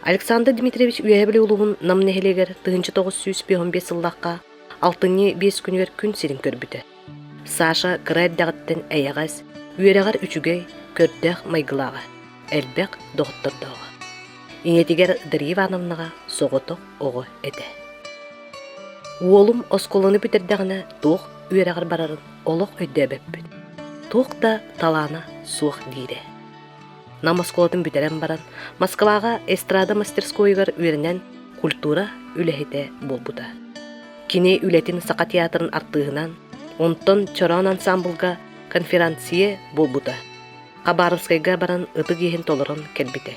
Александр Дмитриевич үйәбілі олуғын намнехелегер 1915 сыллаққа 6-5 күнігер күн сирин көрбіті. Саша кырайдағыттен әйәғаз, үйерағар үчігей көрдәқ майгылаға, әлбәқ доғыттырдауға. Инетигер Дарья Ивановнаға соғытық оғы әді. Уолум осколыны бітердіғіне тоқ үйерағар барарын олық өйді әбәппін. Тоқ да талана суық дейді. Намасколатын бүтерен баран, Москваға эстрада мастерскойығар үйерінен культура үләхеті болбуда. Кене үләтін сақа театрын артығынан, онтон чоран ансамблға конференция болбуда. Қабарыскайға баран ұтық ехін толырын кәлбіті.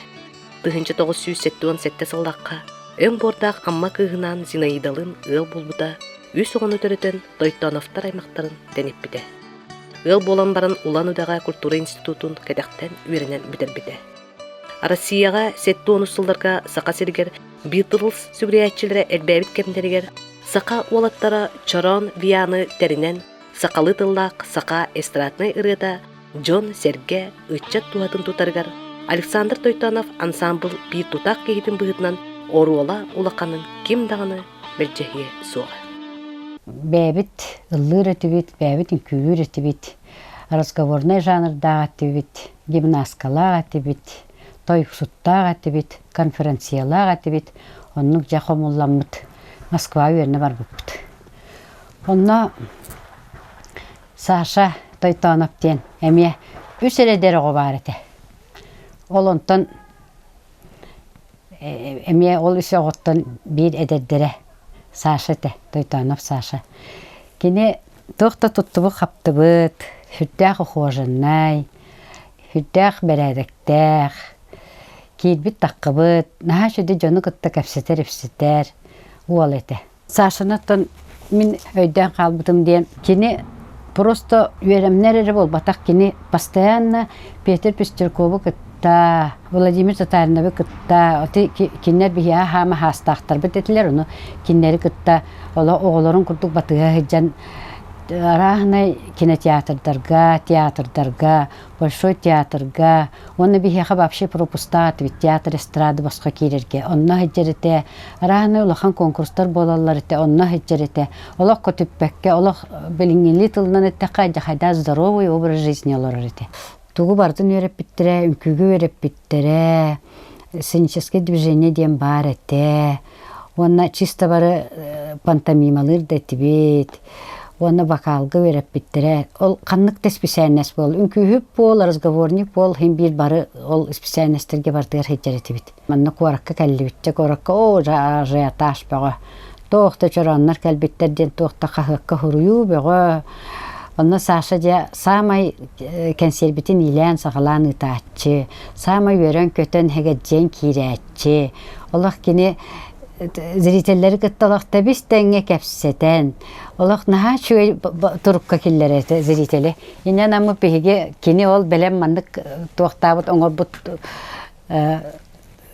1977 сыллаққа өң бордақ амма кығынан Зинаидалын ыл болбуда, үс оғын өтірітін Тойтоновтар аймақтарын тәнеппіті. Ыл болан баран Улан Удаға культура институтын кәдәқтен үйерінен бітербіті. Россияға сетті онысылдарға сақа сергер битылыс сүгіреятчілері әлбәбіт кәмдерігер сақа уалаттара чорон вияны тәрінен сақалы тыллақ сақа эстрадны ырыда Джон Серге ытчат туатын тутаргар Александр Тойтонов ансамбл бир тутақ кейтін бұғытынан оруола улақанын кем дағаны бәлчәхе соға. Бәбіт, ыллыр өтібіт, бәбіт үнкүйір өтібіт, разговорный жанрдағы өтібіт, гимнаскалаға өтібіт, тойсуттаға өтібіт, конференциялаға өтібіт, онның жақомулламыд Москва үйеріне бар бұппыд. Онна Саша Тойтоновтен әме үс әледері ғобар еті. Ол онтан әме ол үс оғыттан бір әдердері Саша еті, Тойтонов Саша. Кені тұқты тұттыбы қаптыбыд, хүддәқ ұқуажыннай, хүддәқ бәрәдіктәқ, кейдбіт таққыбыд, наға шөді жоны күтті кәпсетер, ол еті. Сашанаттан мен өйден қалбытым дейін, кені просто үйеремнер бол батақ кені постоянно Петр Пестерковы кытта, Владимир Татарновы кытта, кеннер бия хама хастақтар бітетілер, оны кеннері кытта, оғыларын күрдік батыға хыджан арахнай кинотеатрдарға, театрдарға, большой театрға, оны бияға вообще пропустат, ведь театр эстрады басқа керерге, онна хыджарете, арахнай улахан конкурстар болаларete, онна хыджарете, олақ көтіппәкке, олақ білінгенли тылынан әттіға жағайда здоровый образ жизни оларарете. Тугу бардын өреп біттере, үнкүгі өреп біттере, сценическое движение дем бар әте, онна чисто бары пантомималыр дәтібет, оны вокалғы өреп біттере. Ол қаннық да специальность бол. Үнкүйіп бол, разговорник бол, хем бір бары ол специальностерге бардығар хеджареті бит. Манны қораққа кәлі бітті, қораққа о жаяташ бәға. Тоқты чораннар кәлбеттерден тоқта қақыққа хұрую бәға. Онна Саша де самай кәнсербетін илән сағалан ұтатчы, самай өрен көтін хәгәджен кирәтчі. Олақ кені зрителләр кытталакта бис тәңгә кәпсәтән. Олак наһа чуй турукка килләр зрители. Инә намы пеге кини ол белән мандык токтабыт оңор бут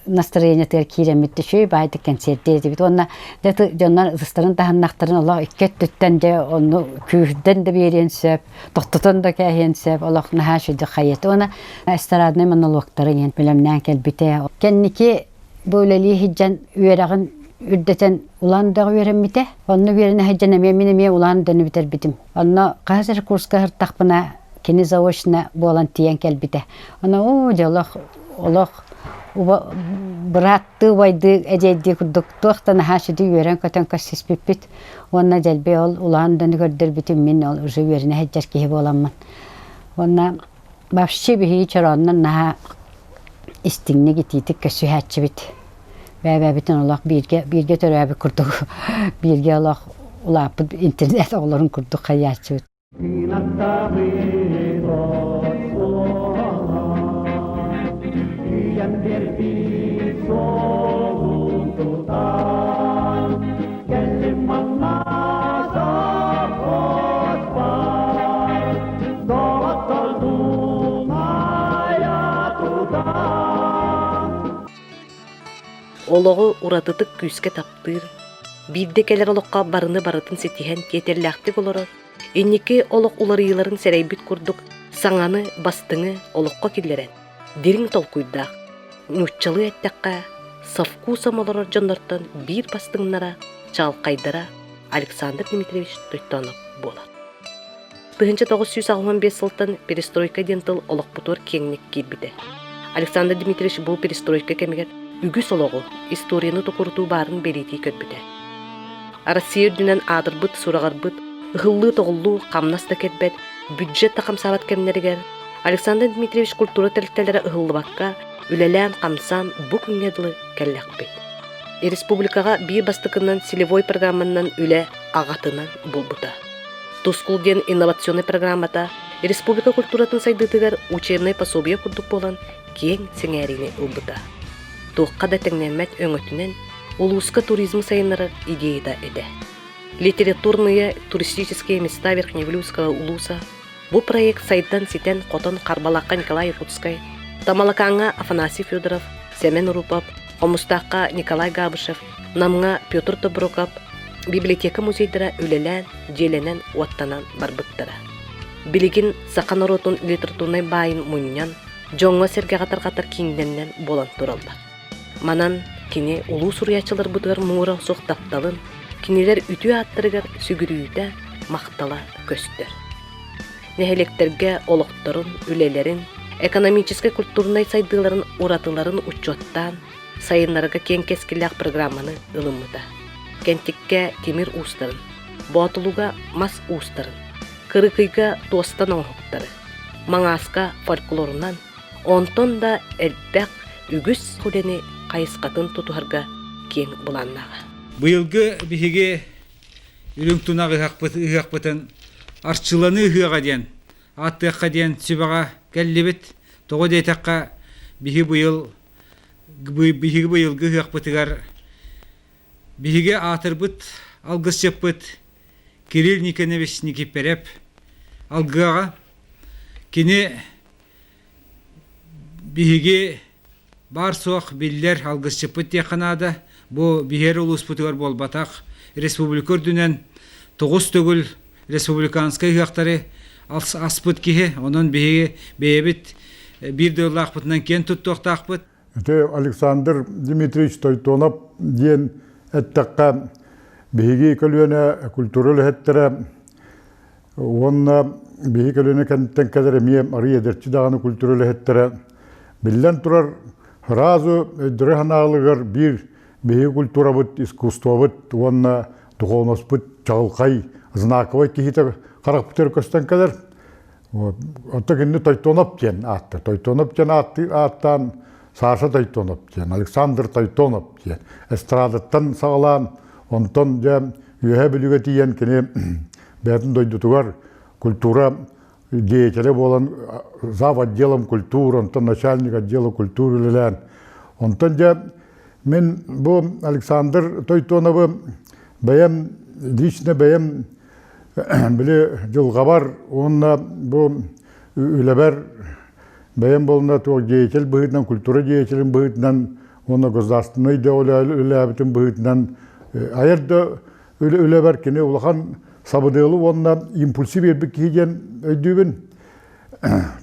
настроение тер киремитте чуй байды концертте дип. Онна дәте җаннар зыстырын таһаннактырын Аллах иккә төттән дә оны күздән дә беренсәп, токтотан да кәһенсәп, Аллах наһа чуй хәят. Оны эстрадный монологтары ен беләмнән кәлбитә. Кәнники böyleliği hiccan üyerağın ürdeten ulan da üyeреммите. Onu üyerine hiccan ememine ulan dönü biter bitim. Onu қазір kurska hırtaqpına kini zaoşna bolan tiyen kelbite. Ona o dialog olaq bırattı vaydı eceydi kurduk. Toxtan haşidi üyeren köten kasis pipit. Ona jelbe ol ulan dönü gördür bitim min ol uzu üyerine hiccar kihi bolanman. Ona bafşi bihi çorandan naha istinne gitiydik kösühətçi bit. Ve bütün Allah birge törəbi kurduk. Birge Allah ulapı internet oğların kurduk hayatçı bit. Олоғу уратытык күске таптыр. Бидде келер олыққа барыны барытын сетиген кетерләқтік олары. Еннеке олық уларыйларын сәрейбіт күрдік, саңаны, бастыңы олыққа келерен. Дерін толкуйдақ. Нұтчалы әттәққа савку самолорор жоннортон бир бастыңнара чалкайдара Александр Дмитриевич Тойтонов болар. 1965 сылтын перестройка дентыл олоқпутор кеңнек кирбиде. Александр Дмитриевич бұл перестройка кемегер үгү солоғу историяны токурутуу барын белити көрбүтэ. Россия дүнен адырбыт, сурағарбыт, ығыллы тоғыллу қамнаста кетбет, бюджет тақамсабат кемнерігер, Александр Дмитриевич культура тәріттелері ығыллы баққа, үлелән қамсам бұ күнгеділі кәлләқ бет. Республикаға бир бастықынан селевой программаннан үле ағатынан болбыта. Тускулден инновационный программата Республика культуратын сайдытыгар учебный пособие курдук болан кең сеңәріне ұлбыта. Тоққа да тәңнәмәт өңөтінен улуска туризм сайыныры идеяда эде. Литературные туристические места Верхневилюйского улуса бұл проект сайттан ситен Котон Карбалаққа Николай Иркутскай, Тамалакаңа Афанасий Федоров, Семен Урупов, Омустаққа Николай Габышев, Намға Петр Тоброков, библиотека музейдара үлелән, желенен уаттанан барбыттара. Билигин сақаноротун литературный байын мұньян, жоңға сергағатар-қатар кеңденнен болан туралдар. Манан кини улуу сурьячылар бұдығар мұңыра соқтапталын, кинилер үтү аттырыгар сүгірүйді мақтала көстер. Нехелектерге олықтырын, үлелерін, экономический культурный сайдыларын уратыларын учоттан, сайынларыға кен кескілләқ программаны ылымыда. Кентикке темир устарын, боатылуга мас устарын, кырыкыйга тостан оңхуктары, маңаска фольклорунан, онтон да элбәк үгіс хулени қайысқатын тутуарга кен буланнага. Быйылгы биһиге үрүңтунагы ыгакпытын арчыланы ыгага ден, аттыакка ден сүбага келлибит, того дейтакка биһиги быйылгы ыгакпытыгар биһиге атырбыт, алгыс жеппыт, Кирилл Никонович Никипереп, алгыга кини биһиге бар соқ биллер алгыс жеппыт теканада, бу биһер улус путыгар болбатак республикор дүнен 9 төгүл республиканскай ыгактары аспыт кихи, онон биһиге бейбит бир дыллаакпытынан кен туттуктаакпыт. Александр Дмитриевич Тойтонов ден эттакка биһиги көлүнө культураль хеттера онна биһиги көлүнө кенттен кадер мием ария дерчи даганы культураль хеттера биллен турар разу дреханалыгар бир биһиги культурабыт искусствобыт онна духовноспыт чалкай знаковый кихите каракпытер көстен кадер оттогинни Тойтонов ден атты. Тойтонов ден аттан Саша Тойтонов ден, Александр Тойтонов ден. Эстрадаттан сағалан, онтон ден үйе білуге тиен кене бәтін дойдутугар культура деятелі болан зав отделом культуры, онтон начальник отдела культуры лилен. Онтон ден мен бұл Александр Тойтоновы бәйем, лично бәйем біле жылға бар, онна бұл үлебер бәйем болына тоқ деятел бұғытынан, культура деятелін бұғытынан, оны государственный де үләбітін бұғытынан, айырды үлебер кені ұлақан сабыдылы онына импульси бербік кейден өйдубін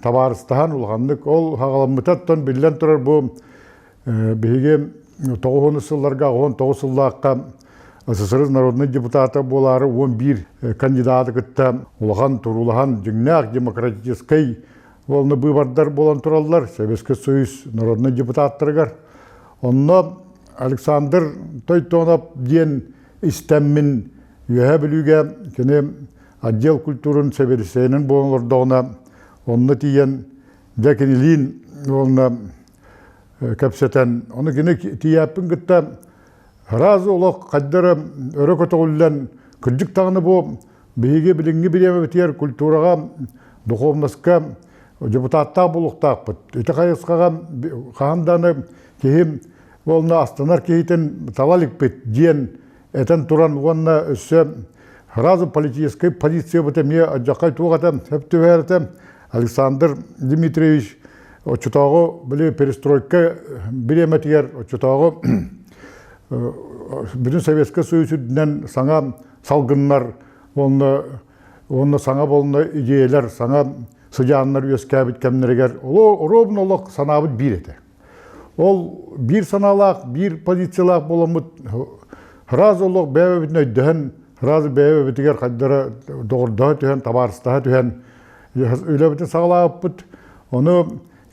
табарыстаған ұлғандық. Ол хағаламытаттан білден тұрар бұл бігі 9 сылларға, 19 сыллаққа СССР народный депутаты болары 11 кандидаты кітті ұлған тұрулаған жүңнәк демократической волны бывардар болан тураллар, Советский Союз народный депутаттыргар. Онна Александр Тойтонов ден истеммин үйе білуге кене отдел культурын северсенін болыңырдауына онны тиен дәкенелин олына кәпсетен. Оны кене тияппін кітті разы олақ қаддары өрі көтіғылден күрдік тағыны бұл бейге білінгі білемі бітер культураға, духовныска депутатта болуқтақ бұд. Өте қайысқаға қағанданы кейім олына астанар кейтін талалік бет ден әтен тұран оғанна өсі разы политической позиция бұты ме жақай туғатам, сөпті бәрітім Александр Дмитриевич очытағы біле перестройка білеметігер очытағы bütün Sovetski Soyuz'dan sana salgınlar, onu sana boluna ideyalar, sana sıcağınlar üyeskabit kemleriger, o robun olak sanabıt bir ede. ол bir саналақ, bir позициялақ боламыт, разолық бәйбәбітін өйдіхін, разы бәйбәбітігер қаддары доғырдағы түхен, табарыстағы түхен, үйләбітін сағалағып бұд, оны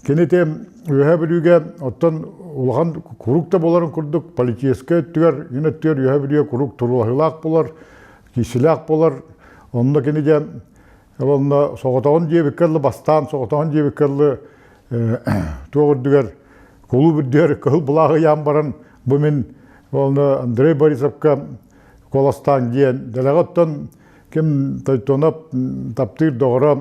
кенете үйәе білуге, оттан ұлған құруқта боларын күрдік, политеске өттігер, енеттігер үйәе білуге құруқ тұрулағылақ болар, кешілақ болар, онында кенеде соғытауын жебеккерлі бастан, соғытауын жебеккерлі тоғырдігер, Кулу бірдер кыл бұлағы ян баран, бұмен Андрей Борисовқа коластан дейін. Дәләғаттан кем Тойтонов таптыр доғыра,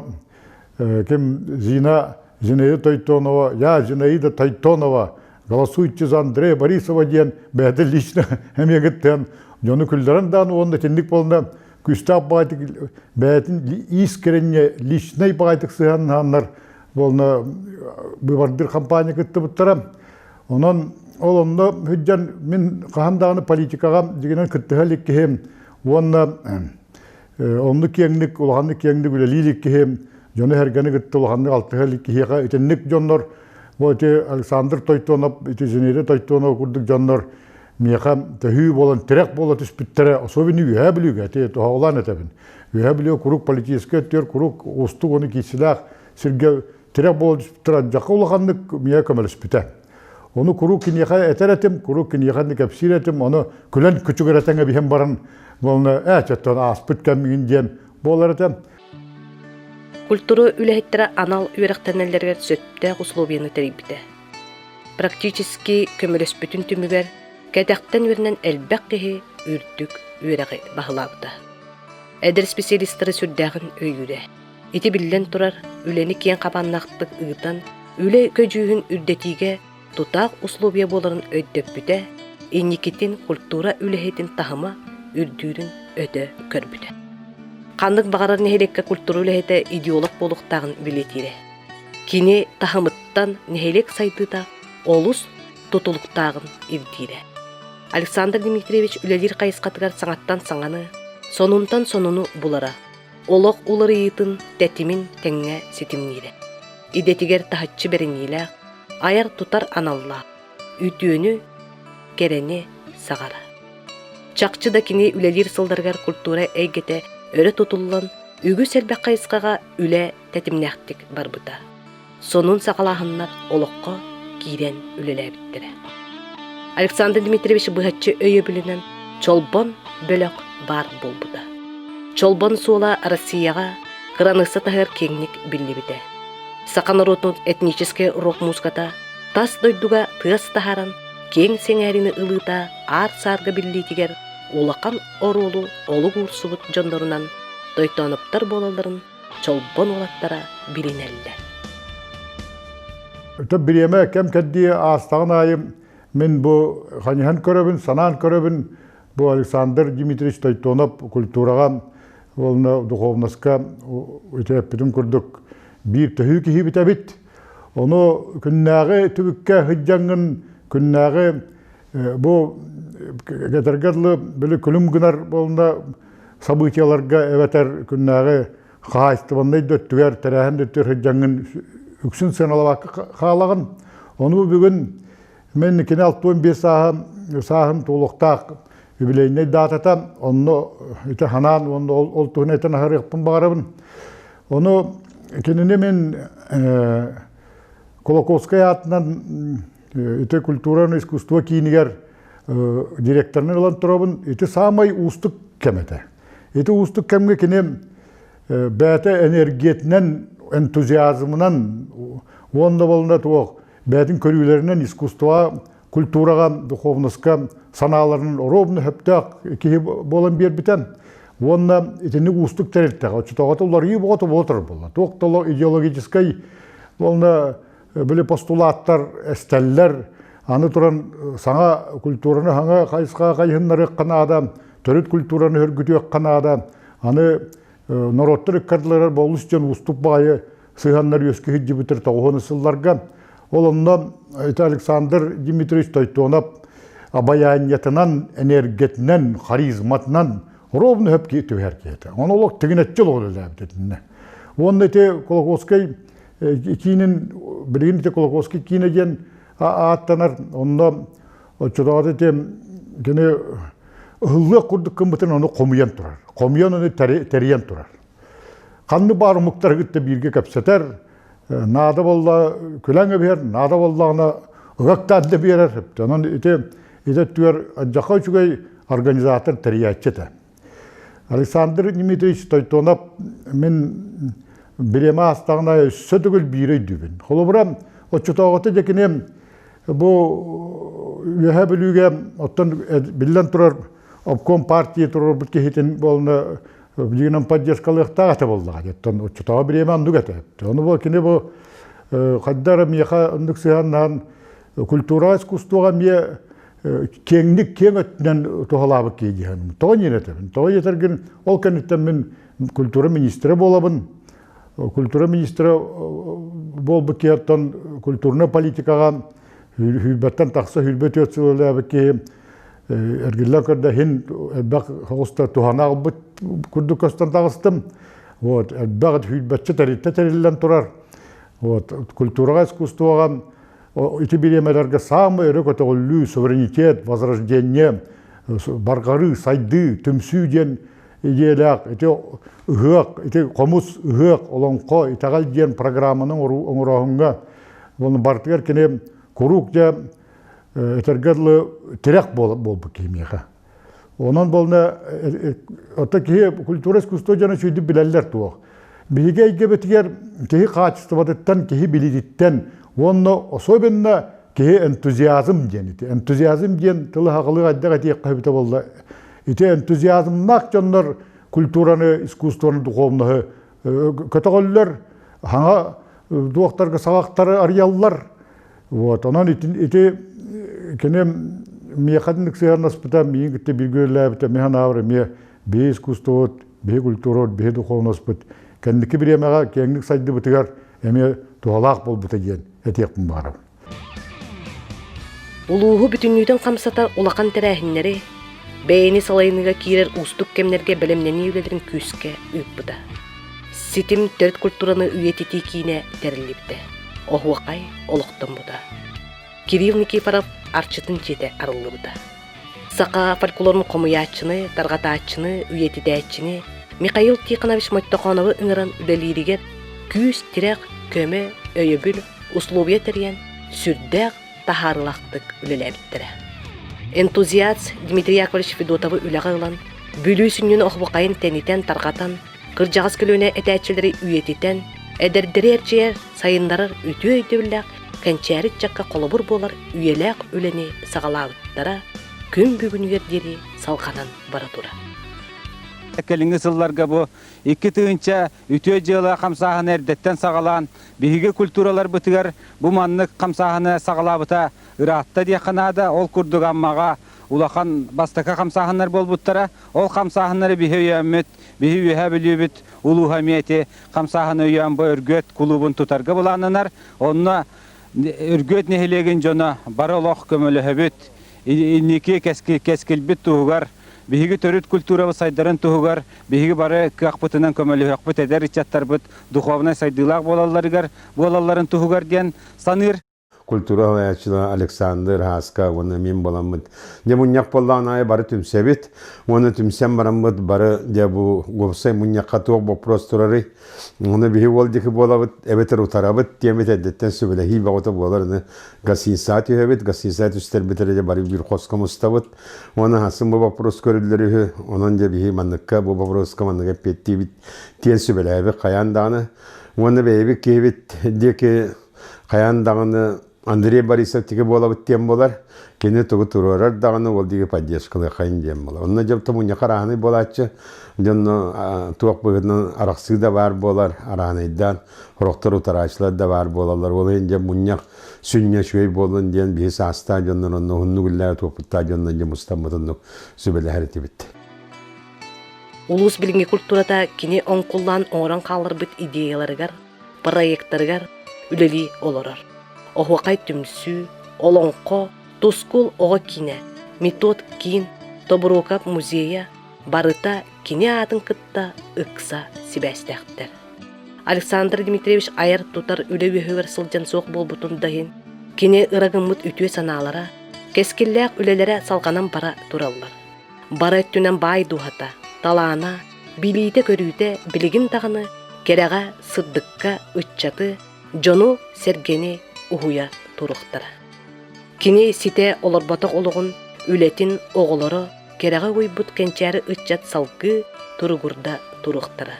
кем Зинаида Тойтонова, Зинаида Тойтонова, голосуйте за Андрея Борисова дейін, бәді лично әмегіттен. Жоны күлдерін дан онда тендік болында күстап бағайтық, бәдін искеренне личный бағайтық сығанын ханнар болына бұбардыр компания күтті бұттарам. Онан олында хүджан мен қағандағыны политикаға дегенен күттіғалік кехем, онны кеңдік, олғанны кеңдік үлелілік кехем, жоны әргені күтті олғанны алтығалік кехеға өтеннік жоннор, Александр Тойтонов, Зинаида Тойтонов күрдік жоннор, меқа тәхүй болан, тірек бола түспіттері, особені үйә білуге, оғалан әтәбін. Үйә білуге күрік политеске өттер, күрік ұстық оны кейсіләқ, сірге тірек бола түспіттері, жаққа олғанлық меға көмәл үспіті. Onu kuru kiniyaka eteretim, kuru kiniyakani kapsiretim, onu külen küçük eretenge bihem baran, bolna çattan aspıt kemigin diyen bolarıtem. Культуру үләһеттері анал үйрәқтәнәләргә сөтті условияны тәрибіті. Практически көміріс бүтін түмігер, кәдәқтен өрінен әлбәқ кеһи үрдік үйрәғі бағылабыды. Әдір специалистері сүрдәғін өйірі. Ити білден тұрар, үләні кен қабаннақтық ұғытан, үлә көжүйін үрдетіге тутақ условия боларын өйдөп бүті, енекетін культура үләһетін тахыма үрдүүрін өті көрбүті. Қандық бағарар нехелекке культура үләһеті идеолог болуқтағын білетері. Кені тахымыттан нехелек сайдыда олус тутулуқтағын ирдері. Александр Дмитриевич үләлер қайысқатығар саңаттан саңаны, сонунтан сонуну бұлара, олық улары етін тәтімін тәңе сетімнері. Идетігер тахатчы бәрінелі, аяр тутар аналлаах, үтүйөні, кэрэни сағара. Чақчыда кені үләлер сылдарғар культура әйгеті өрі тұтылан, үгі сәрбәқ қайысқаға үлә тәтімнәқтік барбыда. Сонун сағалағыннар олыққа кейрен үлелі біттірі. Александр Дмитриевич бұғатчы өйі білінен чолбон бөлік бар болбыда. Чолбон суыла Россияға қыранысы тағыр кеңнік білі біді. Сақанаротын этнический рок-музыката тас дойдуга тыас тахаран кең сеңәріні ылыта ар-сарга биллитигер улақан орулу олуг урсубут жондорунан Тойтоноптар болаларын чолбон олаттара билинелле. Төп биреме кем кәдді астағын айым мен бұл қанихан көрөбін, санан көрөбін бұл Александр Дмитриевич Тойтонов культураға духовнаска өтеппетін күрдік. Bir tühü kihi bitebit. Onu künnäge tübükkä hıjjangın künnäge bu getergerli böyle külüm günar bolunda sabıçalarga eveter künnäge haýstybynday döttüger terähen döttür hıjjangın üksün senalabak halagın. Onu bugün men kene 65 saaһын толуктак юбилейне датаtam. Onu ite hanan onu oltuğun eten harıqpın bağırabın. Onu Kendine men Kolokowskaya atынан ite kulturanı iskustva kiyiniger direktörünü olan turabın ite samay ustuk kemete. Ite ustuk kemge kenem bäte enerjiyetinden, entuziyazmından onda bolunda tuğ bätin körüylerinden iskustva kulturaga, duhovnoska sanalarının orovnu heptak ki bolan bir biten. Онна итини устук терилтега, очтогото уларги бото болтор болла. Токтоло идеологический болна биле постулаттар, эстеллер, аны туран саңа культураны хаңа кайыска кайһыннары канада, төрөт культураны өргүтүк канада, аны народтор кадлар болуш жөн устук байы сыганнар өскө хиҗибитер тогоны сылларга. Олонда Александр Дмитриевич Тойтонов абаяньятынан, энергетинен, харизматынан ровно höpki tüherkiyete. Onu olak tıgınetçil olur labdetine. Onun ete Kolokowski kinin bilgin ete Kolokowski kinegen аттанар, онно очудагы тем гене ыллы курдук кымбытын оны комуян турар. Комуян оны териян турар. Канны бар муктар гытты бирге капсатар, нада болла күләңе бер, нада болланы ыгактады берер. Онон ите түер жака үчүгөй организатор териячета. Александр Дмитриевич Тойтонов мен берема астагына сөтөгөл бирей дүбүн. Холобурам очутагыты жекинем бу үһә билүгә оттан биллән турар обком партия турар бит кехитен болны дигән поддержкалыкта ата булды. Оттан очутага берема андугата. Оны бу кине бу каддар мияха андыксыганнан культура искусствога мия кеңдик кең өттүнөн тухалабы кейдиһен. Тоонетебин. Тоонетерген ол кенеттен мен культура министрі болабын. Культура министрі болбы кияттан культурна политикага хүлбәттен тақсы хүлбәт өтсөләбі ки эргилләр көрдә хин бак хоста тухана бут күрдү көстән тагыстым. Вот, бак хүлбәтче тариллән турар. Вот, культурага искусствога эти беремелерге самый рекотоллу суверенитет, возрождение, баргары, сайды, түмсүден идеялак, эти ыгык, эти комус ыгык, олонко, итагал ден программаның оңырағынға, оны бартыгар кене курук жа этергерлы терек болбы кемеға. Онан болна, ота кеhe культура искусство жана чүйді біләлдер туақ. Биге игебетигер кеhe качестводыттан, кеhe билидиттен, онно особенно кеhe энтузиазм денити. Энтузиазм ден тылы хақылы аддага тиек кайбыта болда. Ите энтузиазмнак жоннор культураны, искусствоны, духовныхы көтөгөллөр, хаңа дуактарга сагактары арыяллар. Вот, онан ите кенем мехадник сыярнаспыта, миин китте билгөлләбите, механ авры, ме бе искусствот, бе культурот, бе духовнаспыт. Кендики биремега кеңдик сайды бытыгар, эме туалак болбута ден. Этекпін барым. Улуғу бүтіннүйден қамсатар улақан тәрәхіннері, бәйіні салайыныға кейрер ұстық кемнерге білімнені үлелерін күске үйіппіда. Ситим төрт культураны үйететі кейіне тәріліпті. Оғуақай олықтын бұда. Кирилл Никифоров арчытын жеті арылы бұда. Сақа фольклорын қомыячыны, тарғатачыны, үйетедәчіні, Михаил Тихонович Моттоқановы ыңыран үлелерігер күс тирек көмі өйөбіл условия терген сүрдәк тахарлақтык үлеләбіттірі. Энтузиаст Дмитрий Яковлевич Федотовы үләғылан, бүлі сүннен оғбықайын тәнитен тарғатан, қыржағыз көліне әтәтчілері үйететен, әдірдірі әрчеер сайындарыр үті өйдеуләк, кәнчәрі жаққа қолыбыр болар үйеләк үлені сағалабыттара, күн бүгінігер дері салқанан бара тұра. Келинги сылларга бу 2 тыгынча үтө жылы камсаһын эрдеттен сагалан биһиге культуралар бытыгар бу маннык камсаһыны сагалабыта ыраатта дияканада ол курдуганмага улахан бастака камсаһыннар болбуттара ол камсаһыннары биһи үйәммет биһи үйә билүбүт улуһамиети камсаһыны үйәм бу өргөт клубун тутарга буланынар онна өргөт нехилеген жона баролох көмөлөһөбүт инники кескилбит тугар биһиги төрүт культурабы сайдарын туһугар, биһиги бары кыақпытынан көмөлүхөкпүт эдер ичаттарбыт, духовный сайдылаах болалларын туһугар диэн саныр. Культура ваячыла Александр Хаска, оны мен боламыд. Не муньяк боллағынай бары түмсебит, оны түмсем барамыд бары де бу гопсай муньякка туақ вопрос турары. Оны биһи олдики болабыт, эбетер утарабыт, темет эддеттен сөбеле хи бағыта боларыны гасинсат үйебит, гасинсат үстер битереде бары бир қосқа мұстабыт. Оны хасын бу вопрос көрілдері, онын де биһи манныкка бу вопроска манныға петти бит, тен сөбеле эбі қаяндағыны. Оны бейбі кейбит, деки қаяндағыны Андрей Борисов тике болабыт тем болар, кене тугу турарар дағыны ол деге поддержкалы қайын дем болар. Онна жеп тамуня қарағыны болатчы, жонно туақ бұғыдың арақсы да бар болар, арағынайдан, роқтар утарашылар да бар болалар. Ол енде мұньяқ сүнне шөй болын ден бейс аста жоннан онны ғынны күлләі туақпытта жоннан жем ұстамытынны сөбелі әріті бітті. Улус билинги культурата кини оңқуллан оңыран қалыр бит идеяларыгар, проекттарыгар үлели олорар. Оғуақай түмсү, олонқо, тускул оға кине, метод кин, Тобурокап музея, барыта кине атын кытта ықса сибәстәқтер. Александр Дмитриевич айыр тутар үлі өйгөр сылжан соқ болбутун дайын, Кини ырагыммыт үтүө санаалара, кескиллээх үлелere салганан бара тураллар. Бара өттүнен бай дуhata, талаана, билиите көрүүте билигин таганы, керега сырдыкка ытчаты, жону сергени ухуя туруктара. Кини сите олорботок олоҕун үлетин оголоро керега уйбут кенчери ытчат салгы туругурда туруктара.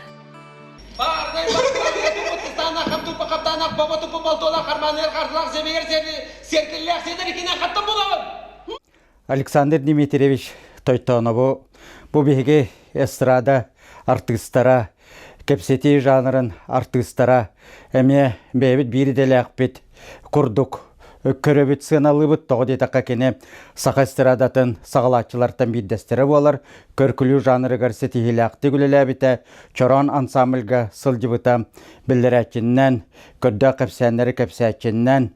Александр Дмитриевич Тойтонову bu биһиги эстрада артистара, кепсети жанрын артистара, эме бэбит бири делэкпит, курдук, көрөбүт сыналыбыт тоҕодетакка кене Саха эстрадатын сагалаачылартан биддестері болар, көркүлүү жанры гарсы тихилэкти күлелэбите, чорон ансамбльга сылдыбыта, биллерәчиннен, көрдө кепсәннери кепсәчиннен,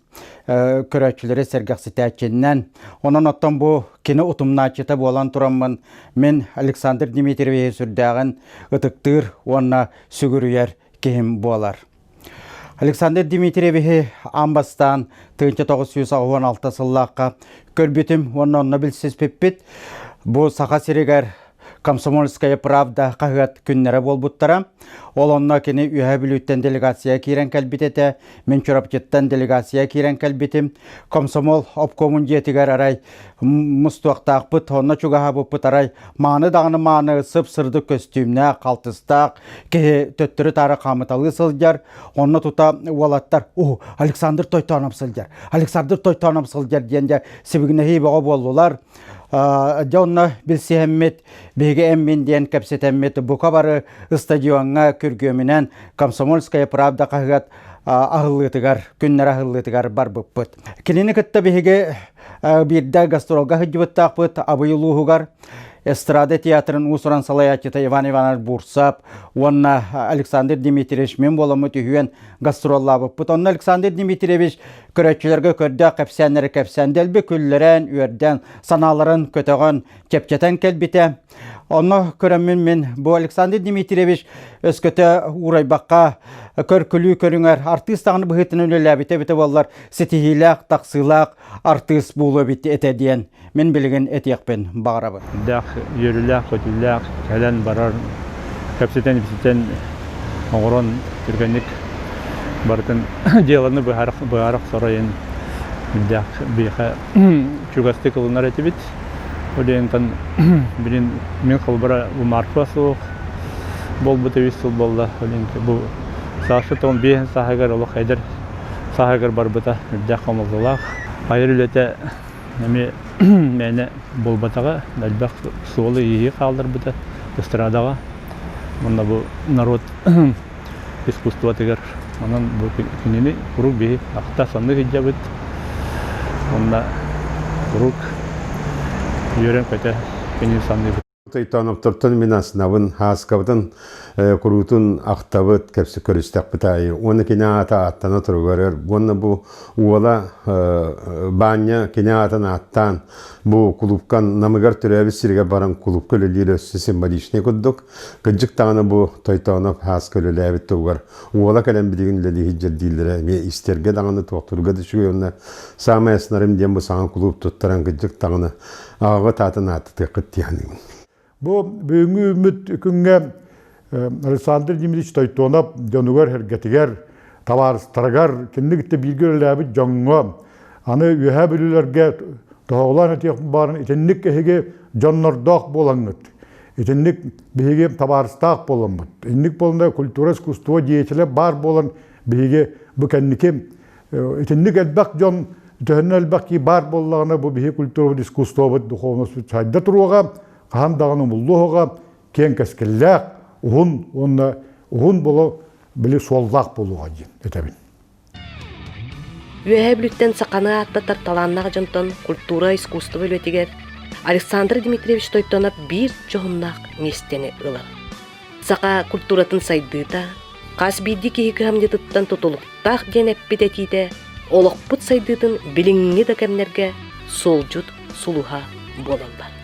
көрөчүлери сергакситәчиннен, онон оттон бу кини утумнаачыта болан тураммын, мен Александр Дмитриевич сүрдәгін ытыктыр, онна сүгүрүер кем болар. Александр Дмитриевич амбастан 1916 сыллаққа көрбүтім онна білсіз пеппет, бу Саха Серегер Комсомольская правда қағат күннері болбуттара. Ол онна кені үйә білуттен делегация кейрен кәлбететі, мен чорапчеттен делегация кейрен кәлбетім. Комсомол обкомун жетігер арай мұстуақтақ бұт, онна чугаға бұппыт арай маны дағыны маны сып-сырды көстюмне, қалтыстақ, кеге төттірі тары қамыталы сылдар, онна тута олаттар, Александр Тойтонов сылдар, Александр Тойтонов сылдар дейінде себігіне хейбаға болулар. Жонна билсиһэммит биһиги эммин диэн кэпситэммит бука бары стадионга күргөмүнэн Комсомольская правда кахыгат ахыллытыгар, күннер ахыллытыгар бар быппыт. Кинини кытта биһиги бирдэ гастролга хыджыбыттаакпыт абыйылуугар эстрада театрын усуран салаячыта Иван Иванович Бурсап, онна Александр Дмитриевич мен боламы түйен гастроллабыппыт. Онна Александр Дмитриевич көрөччүлөргө көрдө кепсәннери кепсәнделби күллерен, үйерден, саналарын көтөгөн кепчетен келбите. Онна көрөмүн мен бу Александр Дмитриевич өскөтө урайбакка көркүлүү көрүңөр артист тагыны быһытын өлеләбите бите боллар сетихилак, таксылак артист булу бите этедиен. Мен билген этиякпен багарабы. Дах йөрүләк, көтүләк, калан барар, капсетен битен оңрон түргәнник бартын деланы быһарак сарайын. Дах биха чугасты кылынар этибит. Олен тан билин мен кылбара бу марфасу бол бутевисл болла. Олен бу сашы тон бе сахагар оло хайдар сахагар барбыта дах комолдалах. Айрылете Эми мені болбатаға дәлбәк суолы ие қалдыр бұта эстрадага. Мұнда бұл народ искусство тегер. Онан бұл күнені құрук бейі ақта санды хиджа бұт. Мұнда құрук үйерен көте күнен санды бұт. Тойтонов тұртын мен аснабын хаскабытын курутун актабыт кепси көрістек бітайы. Оны кене ата аттана тұрғарыр. Оны бұл уола баня кене атын аттан бұл клубкан намыгар түрәбі сирге баран клуб көлілері өссі символичный күддік. Күджік тағаны бұл Тойтонов хас көлілі әбіт тұғар. Уола кәлем білген ләді хиджер дейлері. Мен истерге дағаны тоқтырға düşüge оны самай әснарым ден бұл саған клуб тұттаран күджік тағаны ағы татын аты тұқыт яның. Бу бүгүнкү үмүт күнгө Александр Дмитриевич Тойтонов жонугар хергетигер табарыстаргар киндикте билгелеби жоңго аны үйө билүүлөргө тоолан этек барын итенник эге жоннордок болаңыт. Итенник биге табарыстак боламыт. Инник болонда культура искусство диетеле бар болон биге бу кеннике итенник элбак жон төнөлбак ки бар боллагына бу биге культура искусство духовность сайда туруга Хандағының бұллуға кен кәскелләк, ұғын болу білі соллақ болуға дейін. Үйәе бүліттен сақаны атты тарталаннағы жынтын культура искусство өлетігер Александр Дмитриевич Тойтонов бір жоғыннақ местені ылар. Сақа культуратын сайдыта, қас бейді кейі қамдетіттен тұтылықтақ ден әппететейді, олықпыт сайдытын біліңні дәкәмнерге сол жұт сұлуға болалар.